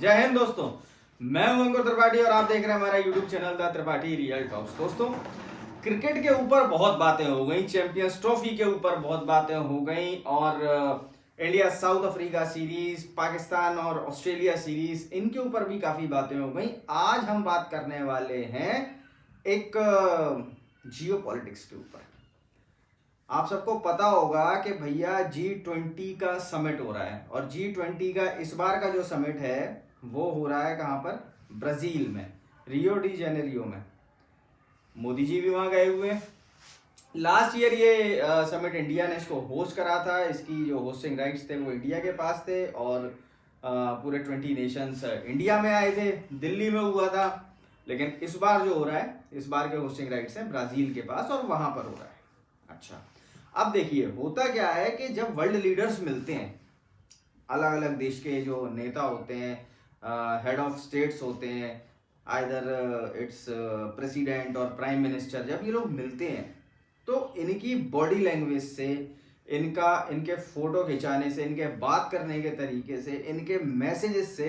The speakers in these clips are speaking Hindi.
जय हिंद दोस्तों, मैं हूं अंकुर त्रिपाठी और आप देख रहे हैं हमारा YouTube channel the Tripathi real talks. दोस्तों, क्रिकेट के ऊपर बहुत बातें हो गई, चैंपियंस ट्रॉफी के ऊपर बहुत बातें हो गई और India south Africa series, Pakistan और ऑस्ट्रेलिया सीरीज, इनके ऊपर भी काफी बातें हो गई। आज हम बात करने वाले हैं एक जियो पॉलिटिक्स के ऊपर। आप सबको पता होगा कि भैया G20 का समिट हो रहा है और G20 का इस बार का जो समिट है वो हो रहा है कहाँ पर? ब्राजील में, रियो डी जेनेरियो में। मोदी जी भी वहाँ गए हुए हैं। लास्ट ईयर ये समिट इंडिया ने इसको होस्ट करा था। इसकी जो होस्टिंग राइट्स थे वो इंडिया के पास थे और पूरे 20 नेशंस इंडिया में आए थे। दिल्ली में हुआ था, लेकिन इस बार जो हो रहा है, इस बार के होस्टिंग राइट्स हैं ब्राजील के पास और वहाँ पर हो रहा है। अच्छा, अब देखिए होता क्या है कि जब वर्ल्ड लीडर्स मिलते हैं, अलग अलग देश के जो नेता होते हैं, हेड ऑफ स्टेट्स होते हैं, आइदर इट्स प्रेसिडेंट और प्राइम मिनिस्टर, जब ये लोग मिलते हैं तो इनकी बॉडी लैंग्वेज से, इनके फोटो खिंचाने से, इनके बात करने के तरीके से, इनके मैसेजेस से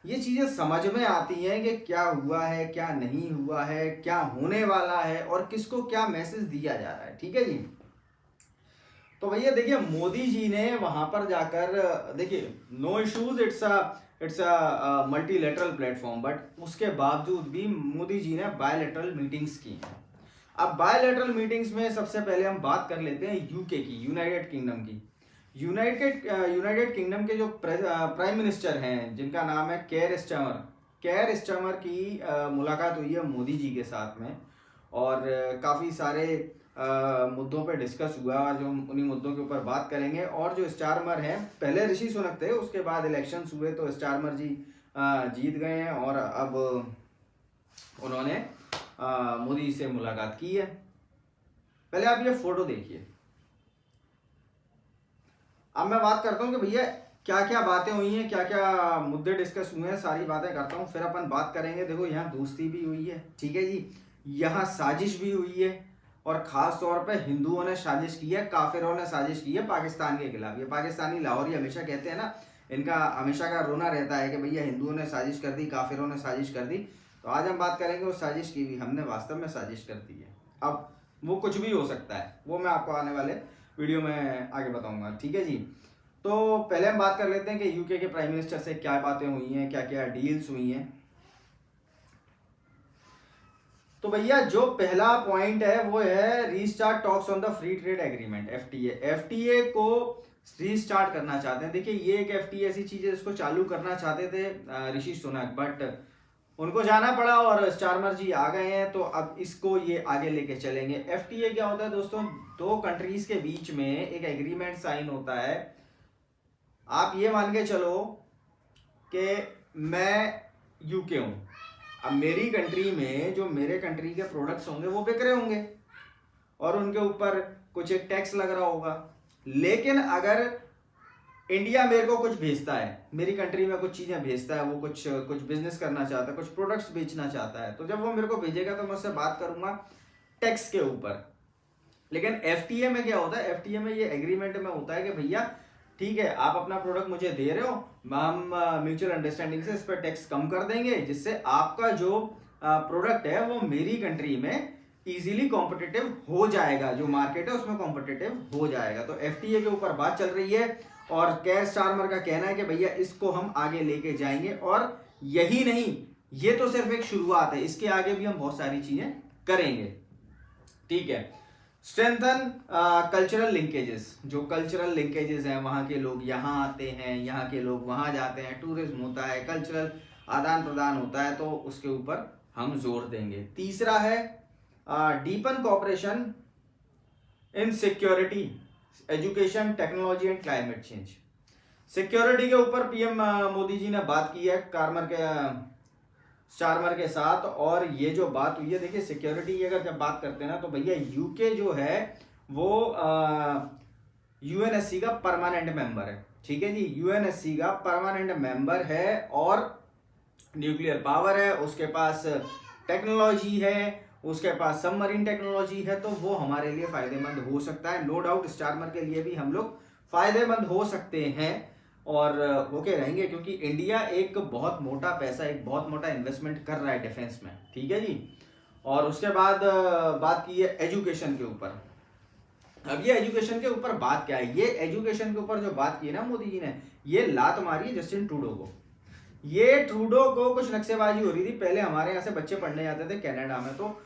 ये चीज़ें समझ में आती हैं कि क्या हुआ है, क्या नहीं हुआ है, क्या होने वाला है और किसको क्या मैसेज दिया जा रहा है। ठीक है जी। तो भैया देखिए, मोदी जी ने वहां पर जाकर, देखिए no issues, it's a multilateral platform, but उसके बावजूद भी मोदी जी ने बायलैटरल मीटिंग्स की हैं। अब बायलैटरल मीटिंग्स में सबसे पहले हम बात कर लेते हैं यूके की, यूनाइटेड किंगडम की। यूनाइटेड किंगडम के जो प्राइम मिनिस्टर हैं, जिनका नाम है केयर स्टारमर की मुलाकात हुई है मोदी जी के साथ में और काफ़ी सारे मुद्दों पे डिस्कस हुआ और जो उन्हीं मुद्दों के ऊपर बात करेंगे। और जो स्टारमर हैं, पहले ऋषि सुनक थे, उसके बाद इलेक्शंस हुए तो स्टारमर जी जीत गए हैं और अब उन्होंने मोदी जी से मुलाकात की है। पहले आप ये फोटो देखिए। अब मैं बात करता हूँ कि भैया क्या क्या बातें हुई हैं, क्या क्या मुद्दे डिस्कस हुए हैं, सारी बातें करता हूँ, फिर अपन बात करेंगे। देखो, यहाँ दोस्ती भी हुई है, ठीक है जी, यहाँ साजिश भी हुई है और ख़ास तौर पे हिंदुओं ने साजिश की है, काफिरों ने साजिश की है पाकिस्तान के खिलाफ। ये पाकिस्तानी लाहौरी हमेशा कहते हैं ना, इनका हमेशा का रोना रहता है कि भैया हिंदुओं ने साजिश कर दी, काफिरों ने साजिश कर दी। तो आज हम बात करेंगे उस साजिश की भी, हमने वास्तव में साजिश कर दी है। अब वो कुछ भी हो सकता है, वो मैं आपको आने वाले वीडियो में आगे बताऊंगा, ठीक है जी। तो पहले हम बात कर लेते हैं कि यूके के प्राइम मिनिस्टर से क्या बातें हुई हैं, क्या क्या डील्स हुई हैं। तो भैया जो पहला पॉइंट है वो है restart talks on the free trade agreement, FTA को रीस्टार्ट करना चाहते हैं। देखिए, ये एक एफटीए ऐसी चीज है जिसको चालू करना चाहते थे ऋषि सुनक, बट उनको जाना पड़ा और स्टारमर जी आ गए हैं, तो अब इसको ये आगे लेके चलेंगे। एफटीए क्या होता है दोस्तों? दो कंट्रीज के बीच में एक एग्रीमेंट साइन होता है। आप ये मान के चलो कि मैं यूके हूं, अब मेरी कंट्री में जो मेरे कंट्री के प्रोडक्ट्स होंगे वो बिक रहे होंगे और उनके ऊपर कुछ एक टैक्स लग रहा होगा। लेकिन अगर इंडिया मेरे को कुछ भेजता है, मेरी कंट्री में कुछ चीजें भेजता है, वो कुछ बिजनेस करना चाहता है, कुछ प्रोडक्ट्स बेचना चाहता है, तो जब वो मेरे को भेजेगा तो मैं उससे बात करूंगा टैक्स के ऊपर। लेकिन एफटीए में क्या होता है? एफटीए में ये एग्रीमेंट में होता है कि भैया ठीक है, आप अपना प्रोडक्ट मुझे दे रहे हो, हम म्यूचुअल अंडरस्टैंडिंग से इस पर टैक्स कम कर देंगे, जिससे आपका जो प्रोडक्ट है वो मेरी कंट्री में इजीली कॉम्पिटिटिव हो जाएगा, जो मार्केट है उसमें कॉम्पिटिटिव हो जाएगा। तो एफटीए के ऊपर बात चल रही है और केयर स्टारमर का कहना है कि भैया इसको हम आगे लेके जाएंगे। और यही नहीं, ये तो सिर्फ एक शुरुआत है, इसके आगे भी हम बहुत सारी चीजें करेंगे, ठीक है। स्ट्रेंथन कल्चरल लिंकेजेस, जो कल्चरल लिंकेजेस हैं, वहाँ के लोग यहाँ आते हैं, यहाँ के लोग वहाँ जाते हैं, टूरिज्म होता है, कल्चरल आदान प्रदान होता है, तो उसके ऊपर हम जोर देंगे। तीसरा है deepen cooperation in security, education, technology and climate change. Security के ऊपर पीएम मोदी जी ने बात की है स्टारमर के साथ। और ये जो बात हुई है, देखिए सिक्योरिटी की अगर जब बात करते हैं ना, तो भैया यूके जो है वो यूएनएससी का परमानेंट मेंबर है, ठीक है जी, यूएनएससी का परमानेंट मेंबर है और न्यूक्लियर पावर है, उसके पास टेक्नोलॉजी है, उसके पास सबमरीन टेक्नोलॉजी है, तो वो हमारे लिए फायदेमंद हो सकता है। नो डाउट स्टारमर के लिए भी हम लोग फायदेमंद हो सकते हैं। और होके रहेंगे, क्योंकि इंडिया एक बहुत मोटा पैसा, एक बहुत मोटा इन्वेस्टमेंट कर रहा है डिफेंस में, ठीक है जी। और उसके बाद बात की है एजुकेशन के ऊपर। अब ये एजुकेशन के ऊपर बात क्या है, ये एजुकेशन के ऊपर जो बात की है ना मोदी जी ने, ये लात मारी है जस्टिन ट्रूडो को। ये ट्रूडो को कुछ नक्शेबाजी हो रही थी। पहले हमारे यहाँ से बच्चे पढ़ने जाते थे कनाडा में, तो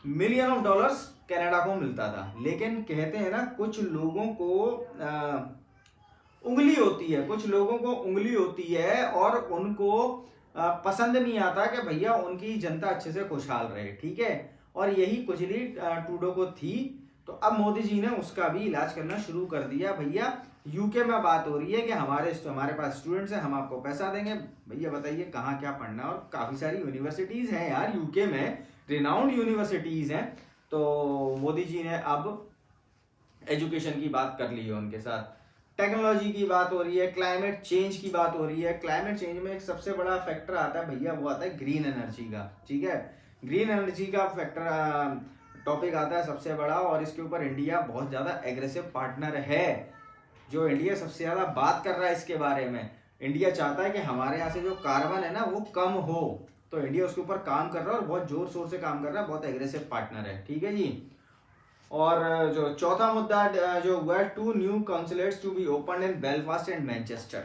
मिलियन ऑफ डॉलर्स कनाडा को मिलता था, लेकिन कहते हैं ना कुछ लोगों को उंगली होती है, कुछ लोगों को उंगली होती है और उनको पसंद नहीं आता कि भैया उनकी जनता अच्छे से खुशहाल रहे, ठीक है। और यही खुजली ट्रूडो को थी, तो अब मोदी जी ने उसका भी इलाज करना शुरू कर दिया। भैया यूके में बात हो रही है कि हमारे पास स्टूडेंट्स हैं, हम आपको पैसा देंगे, भैया बताइए कहाँ क्या पढ़ना है। और काफ़ी सारी यूनिवर्सिटीज़ हैं यार यूके में, रिनाउंड यूनिवर्सिटीज़ हैं। तो मोदी जी ने अब एजुकेशन की बात कर ली है उनके साथ, टेक्नोलॉजी की बात हो रही है, क्लाइमेट चेंज की बात हो रही है। क्लाइमेट चेंज में एक सबसे बड़ा फैक्टर आता है भैया, वो आता है ग्रीन एनर्जी का, ठीक है। ग्रीन एनर्जी का फैक्टर टॉपिक आता है सबसे बड़ा, और इसके ऊपर इंडिया बहुत ज़्यादा एग्रेसिव पार्टनर है। जो इंडिया सबसे ज़्यादा बात कर रहा है इसके बारे में, इंडिया चाहता है कि हमारे यहाँ से जो कार्बन है ना वो कम हो, तो इंडिया उसके ऊपर काम कर रहा है और बहुत जोर शोर से काम कर रहा है, बहुत एग्रेसिव पार्टनर है, ठीक है जी। और जो चौथा मुद्दा जो हुआ है, 2 new consulates to be open in Belfast and Manchester.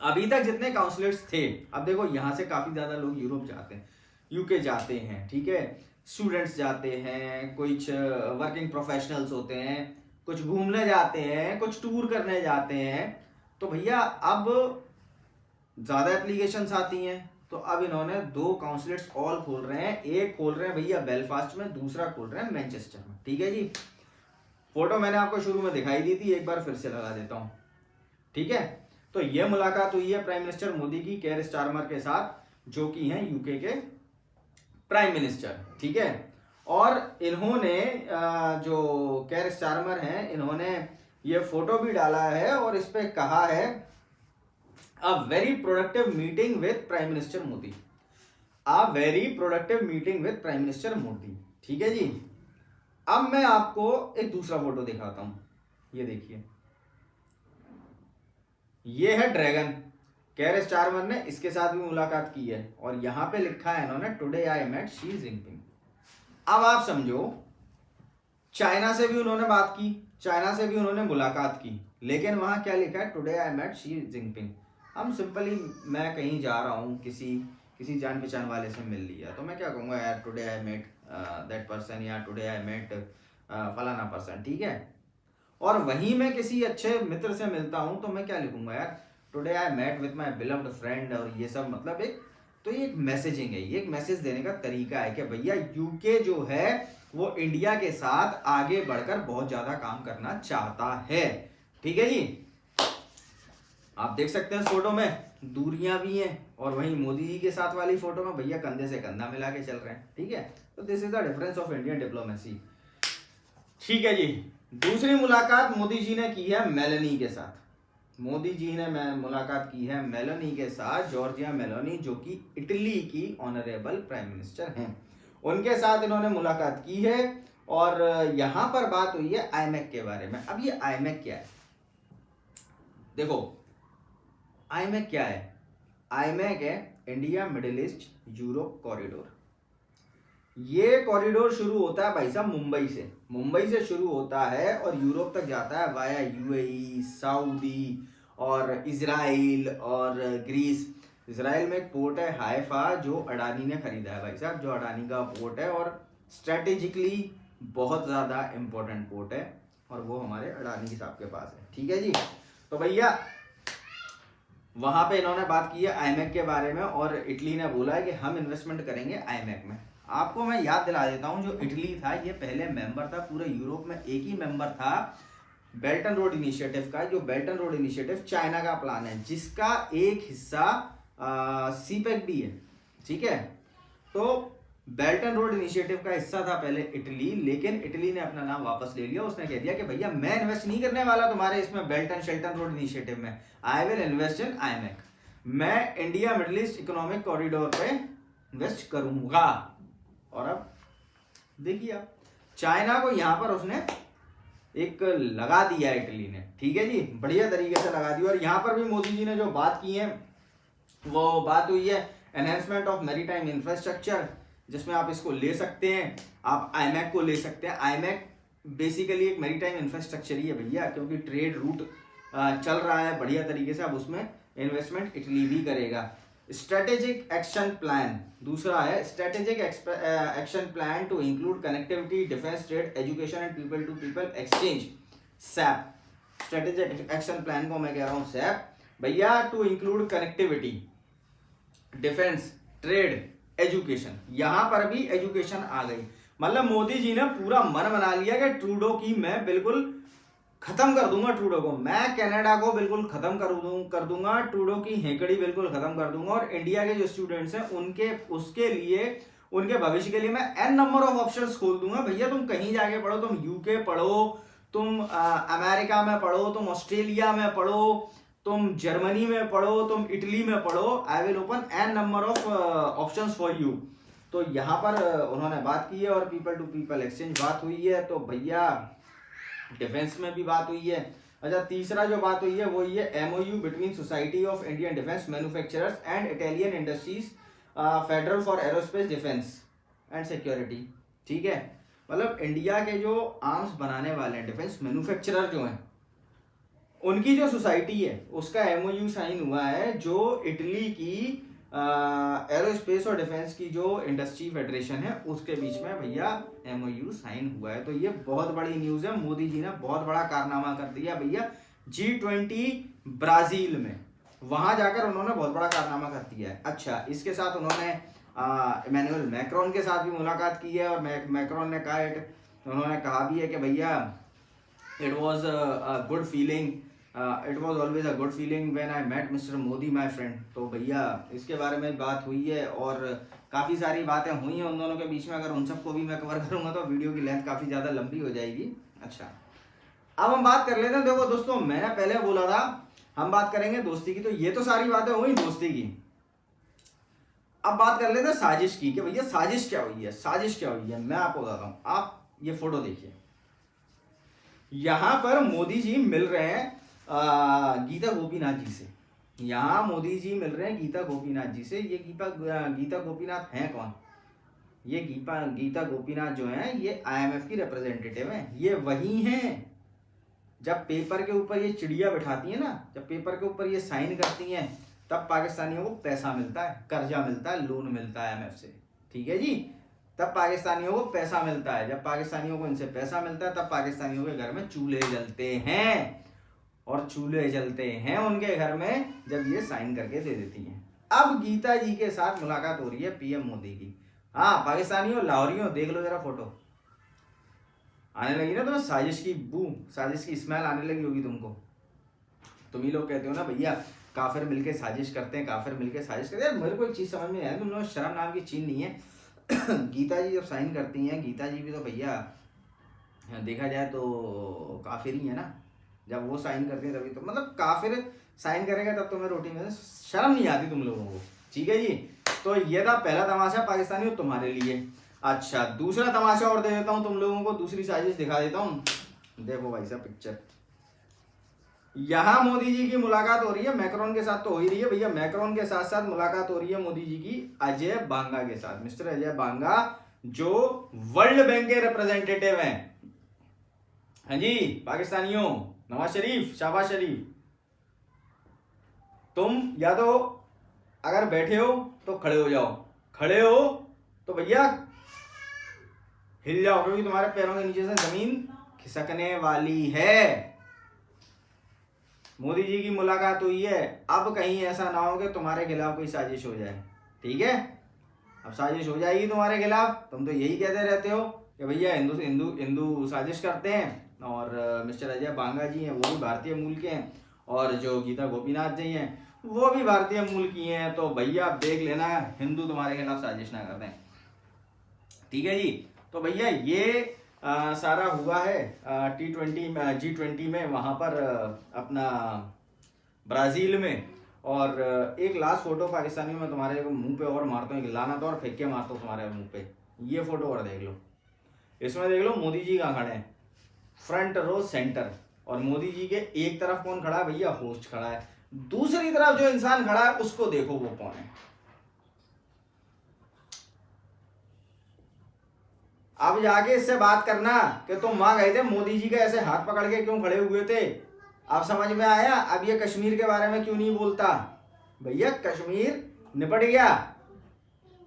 अभी तक जितने काउंसलेट्स थे, अब देखो यहाँ से काफ़ी ज़्यादा लोग यूरोप जाते हैं, यूके जाते हैं, ठीक है, स्टूडेंट्स जाते हैं, कुछ वर्किंग प्रोफेशनल्स होते हैं, कुछ घूमने जाते हैं, कुछ टूर करने जाते हैं। तो भैया अब ज़्यादा एप्लीकेशंस आती हैं, तो अब इन्होंने 2 काउंसलेट्स ऑल खोल रहे हैं। एक खोल रहे हैं भैया बेलफास्ट में, दूसरा खोल रहे हैं मैनचेस्टर में, ठीक है जी। फोटो मैंने आपको शुरू में दिखाई दी थी, एक बार फिर से लगा देता हूँ, ठीक है। तो ये मुलाकात हुई है प्राइम मिनिस्टर मोदी की केयर स्टारमर के साथ, जो कि हैं यूके के प्राइम मिनिस्टर, ठीक है। और इन्होंने जो केयर स्टारमर हैं, इन्होंने ये फोटो भी डाला है और इस पे कहा है a very productive meeting with prime minister Modi, a very productive meeting with prime minister Modi, ठीक है जी। अब मैं आपको एक दूसरा फोटो दिखाता हूं, ये देखिए, ये है ड्रैगन। केयर स्टारमर ने इसके साथ भी मुलाकात की है और यहां पे लिखा है इन्होंने, today I met Xi Jinping. अब आप समझो, चाइना से भी उन्होंने बात की, चाइना से भी उन्होंने मुलाकात की, लेकिन वहां क्या लिखा है, today I met Xi Jinping. हम सिंपली, मैं कहीं जा रहा हूँ, किसी जान पहचान वाले से मिल लिया, तो मैं क्या कहूँगा यार, today I met that person, या टुडे आई मेट फलाना पर्सन, ठीक है। और वहीं मैं किसी अच्छे मित्र से मिलता हूँ, तो मैं क्या लिखूंगा यार, today I met with my beloved friend, और ये सब मतलब एक, तो ये एक मैसेजिंग है, ये एक मैसेज देने का तरीका है कि भैया यूके जो है वो इंडिया के साथ आगे बढ़कर बहुत ज्यादा काम करना चाहता है, ठीक है जी। आप देख सकते हैं इस फोटो में दूरियां भी हैं, और वहीं मोदी जी के साथ वाली फोटो में भैया कंधे से कंधा मिला के चल रहे हैं, ठीक है। तो this is the difference of Indian diplomacy, ठीक है जी। दूसरी मुलाकात मोदी जी ने की है मेलानी के साथ, मोदी जी ने मुलाकात की है मेलानी के साथ, जॉर्जिया मेलोनी, जो कि इटली की ऑनरेबल प्राइम मिनिस्टर हैं, उनके साथ इन्होंने मुलाकात की है। और यहां पर बात हुई है आईमैक के बारे में। अब ये आईमैक क्या है, देखो आईमैक क्या है, आईमैक है India middle east Europe corridor. ये कॉरिडोर शुरू होता है भाई साहब मुंबई से शुरू होता है और यूरोप तक जाता है वाया यूएई, सऊदी और इजराइल और ग्रीस। इजराइल में एक पोर्ट है हाइफा, जो अडानी ने खरीदा है भाई साहब, जो अडानी का पोर्ट है और स्ट्रेटेजिकली बहुत ज़्यादा इम्पोर्टेंट पोर्ट है, और वो हमारे अडानी साहब के पास है, ठीक है जी। तो भैया वहाँ पे इन्होंने बात की है आईमैक के बारे में, और इटली ने बोला है कि हम इन्वेस्टमेंट करेंगे आईमैक में। आपको मैं याद दिला देता हूँ, जो इटली था ये पहले मेंबर था, पूरे यूरोप में एक ही मेंबर था बेल्ट एंड रोड इनिशिएटिव का। जो belt and road initiative China का प्लान है, जिसका एक हिस्सा सीपेक भी है, ठीक है। तो बेल्ट एंड रोड इनिशिएटिव का हिस्सा था पहले इटली, लेकिन इटली ने अपना नाम वापस ले लिया। उसने कह दिया कि भैया मैं इन्वेस्ट नहीं करने वाला तुम्हारे इसमें बेल्ट एंड शेल्टन रोड इनिशिएटिव में, I will invest in IMEC. मैं India middle east economic corridor पे इन्वेस्ट करूंगा। और अब देखिए आप, चाइना को यहां पर उसने एक लगा दिया इटली ने, ठीक है जी, बढ़िया तरीके से लगा दिया। और यहाँ पर भी मोदी जी ने जो बात की है वो बात हुई है एनहेंसमेंट ऑफ मैरीटाइम इंफ्रास्ट्रक्चर, जिसमें आप इसको ले सकते हैं, आप आईमैक को ले सकते हैं। आईमैक बेसिकली एक मैरीटाइम इंफ्रास्ट्रक्चर ही है भैया, क्योंकि ट्रेड रूट चल रहा है बढ़िया तरीके से, अब उसमें इन्वेस्टमेंट इटली भी करेगा। स्ट्रेटेजिक एक्शन प्लान दूसरा है, strategic action plan to include connectivity, defence, trade, education and people to people exchange, SAP. Strategic action plan को मैं कह रहा हूं सैप भैया, to include connectivity, defence, trade, education. यहां पर भी एजुकेशन आ गई, मतलब मोदी जी ने पूरा मन बना लिया कि ट्रूडो की मैं बिल्कुल खत्म कर दूंगा, ट्रूडो को मैं कनाडा को बिल्कुल खत्म कर दूंगा, ट्रूडो की हेकड़ी बिल्कुल खत्म कर दूंगा, और इंडिया के जो स्टूडेंट्स हैं उनके उसके लिए, उनके भविष्य के लिए मैं एन नंबर ऑफ ऑप्शंस खोल दूंगा। भैया तुम कहीं जाके पढ़ो, तुम यूके पढ़ो, तुम अमेरिका में पढ़ो, तुम ऑस्ट्रेलिया में पढ़ो, तुम जर्मनी में पढ़ो, तुम इटली में पढ़ो, I will open an number of options for you. तो यहाँ पर उन्होंने बात की है, और पीपल टू पीपल एक्सचेंज बात हुई है, तो भैया डिफेंस में भी बात हुई है। अच्छा, तीसरा जो बात हुई है वो ये MOU between society of Indian defence manufacturers and Italian industries federal for aerospace defence and security, ठीक है। मतलब इंडिया के जो आर्म्स बनाने वाले हैं, डिफेंस मैन्युफैक्चरर जो हैं, उनकी जो सोसाइटी है उसका एमओयू साइन हुआ है, जो इटली की एरोस्पेस और डिफेंस की जो इंडस्ट्री फेडरेशन है उसके बीच में भैया एमओयू साइन हुआ है। तो ये बहुत बड़ी न्यूज है, मोदी जी ने बहुत बड़ा कारनामा कर दिया भैया G20 ब्राजील में, वहां जाकर उन्होंने बहुत बड़ा कारनामा कर दिया है। अच्छा, इसके साथ उन्होंने इमैनुअल मैक्रोन के साथ भी मुलाकात की है, और मैक्रोन ने कहा, उन्होंने कहा भी है कि भैया it was a good feeling, it was always a good feeling when I met mister Modi my friend. तो भैया इसके बारे में बात हुई है, और काफ़ी सारी बातें हुई हैं उन दोनों के बीच में। अगर उन सबको भी मैं कवर करूंगा तो वीडियो की लेंथ काफ़ी ज़्यादा लंबी हो जाएगी। अच्छा, अब हम बात कर लेते हैं। देखो दोस्तों, मैंने पहले बोला था हम बात करेंगे दोस्ती की, तो ये तो सारी बातें हुई दोस्ती की। अब बात कर लेते हैं साजिश की, कि भैया साजिश क्या हुई है, साजिश क्या हुई है। मैं आपको बताता हूँ, आप ये फोटो देखिए, यहां पर मोदी जी मिल रहे हैं गीता गोपीनाथ जी से। यहाँ मोदी जी मिल रहे हैं गीता गोपीनाथ जी से। ये गीता गोपीनाथ हैं कौन? ये गीता गोपीनाथ जो हैं ये आईएमएफ की रिप्रेजेंटेटिव हैं। ये वही हैं जब पेपर के ऊपर ये चिड़िया बैठाती है ना, जब पेपर के ऊपर ये साइन करती हैं, तब पाकिस्तानियों को पैसा मिलता है, कर्जा मिलता है, लोन मिलता है आईएमएफ से, ठीक है जी। तब पाकिस्तानियों को पैसा मिलता है, जब पाकिस्तानियों को इनसे पैसा मिलता है तब पाकिस्तानियों के घर में चूल्हे जलते हैं, और चूल्हे जलते हैं उनके घर में जब ये साइन करके दे देती हैं। अब गीता जी के साथ मुलाकात हो रही है पीएम मोदी की। हाँ पाकिस्तानियों, लाहौरियों, देख लो जरा फोटो, आने लगी ना तुम्हें साजिश की बू, साजिश की स्मेल आने लगी होगी तुमको। तुम ही लोग कहते हो ना भैया काफिर मिलके साजिश करते हैं, काफिर मिलके साजिश करते हैं। मेरे को एक चीज समझ में आया, तुम लोग शर्म नाम की चीज नहीं है। गीता जी जब साइन करती हैं, गीता जी भी तो भैया देखा जाए तो काफिर ही है ना। जब वो साइन करते हैं तभी तो, मतलब काफिर साइन करेगा तब तुम्हें रोटी में शर्म नहीं आती तुम लोगों को, ठीक है जी। तो ये था पहला तमाशा पाकिस्तानी तुम्हारे लिए। अच्छा, दूसरा तमाशा और दे देता हूं तुम लोगों को, दूसरी साजिश दिखा देता हूं। देखो भाई साहब पिक्चर, यहां मोदी जी की मुलाकात हो रही है मैक्रोन के साथ, तो हो ही रही है भैया। मैक्रोन के साथ साथ मुलाकात हो रही है मोदी जी की अजय बांगा के साथ, मिस्टर अजय बांगा जो वर्ल्ड बैंक के रिप्रेजेंटेटिव हैं। हाँ जी पाकिस्तानियों, नवाज शरीफ, शाहबाज शरीफ, तुम या तो अगर बैठे हो तो खड़े हो जाओ, खड़े हो तो भैया हिल जाओ, क्योंकि तुम्हारे पैरों के नीचे से जमीन खिसकने वाली है। मोदी जी की मुलाकात हुई है, अब कहीं ऐसा ना हो कि तुम्हारे खिलाफ कोई साजिश हो जाए, ठीक है। अब साजिश हो जाएगी तुम्हारे खिलाफ, तुम तो यही कहते रहते हो कि भैया हिंदू हिंदू हिंदू साजिश करते हैं। और मिस्टर अजय बांगा जी हैं वो भी भारतीय मूल के हैं, और जो गीता गोपीनाथ जी हैं वो भी भारतीय मूल की हैं। तो भैया आप देख लेना हिंदू तुम्हारे खिलाफ साजिश ना करते हैं, ठीक है जी। तो भैया ये सारा हुआ है G20 में, वहां पर अपना ब्राजील में। और एक लास्ट फोटो पाकिस्तानियों में तुम्हारे मुंह पे और मारता हूँ, लाना तो और फेंक के मारता हूँ तुम्हारे मुंह पे। ये फोटो और देख लो, इसमें देख लो मोदी जी कहाँ खड़े हैं, फ्रंट रो सेंटर, और मोदी जी के एक तरफ कौन खड़ा है भैया, होस्ट खड़ा है, दूसरी तरफ जो इंसान खड़ा है उसको देखो वो कौन है। अब जाके इससे बात करना कि तुम वहां गए थे, मोदी जी के ऐसे हाथ पकड़ के क्यों खड़े हुए थे, अब समझ में आया। अब ये कश्मीर के बारे में क्यों नहीं बोलता भैया, कश्मीर निपट गया।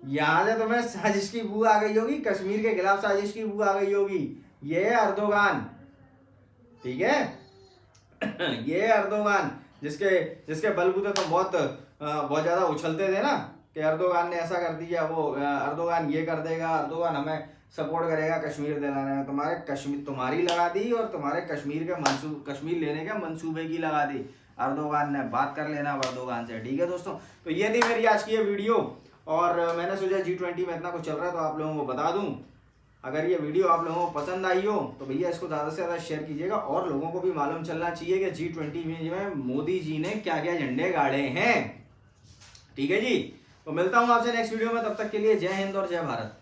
यहां से तुम्हें साजिश की बू आ गई होगी, कश्मीर के खिलाफ साजिश की बू आ गई होगी। ये है अर्दोगान, ठीक है। ये है अर्दोगान जिसके बलबूते तो बहुत ज्यादा उछलते थे ना कि अर्दोगान ने ऐसा कर दिया, वो अर्दोगान ये कर देगा, अर्दोगान हमें सपोर्ट करेगा कश्मीर दिलाने में। तुम्हारी लगा दी और तुम्हारे कश्मीर लेने के मंसूबे की लगा दी अर्दोगान ने। बात कर लेना अर्दोगान से, ठीक है दोस्तों। तो ये थी मेरी आज की ये वीडियो, और मैंने सोचा G20 में इतना कुछ चल रहा है तो आप लोगों को बता दूं। अगर ये वीडियो आप लोगों को पसंद आई हो तो भैया इसको ज़्यादा से ज़्यादा शेयर कीजिएगा, और लोगों को भी मालूम चलना चाहिए कि G20 में मोदी जी ने क्या क्या झंडे गाड़े हैं, ठीक है जी। तो मिलता हूँ आपसे नेक्स्ट वीडियो में, तब तक के लिए जय हिंद और जय भारत।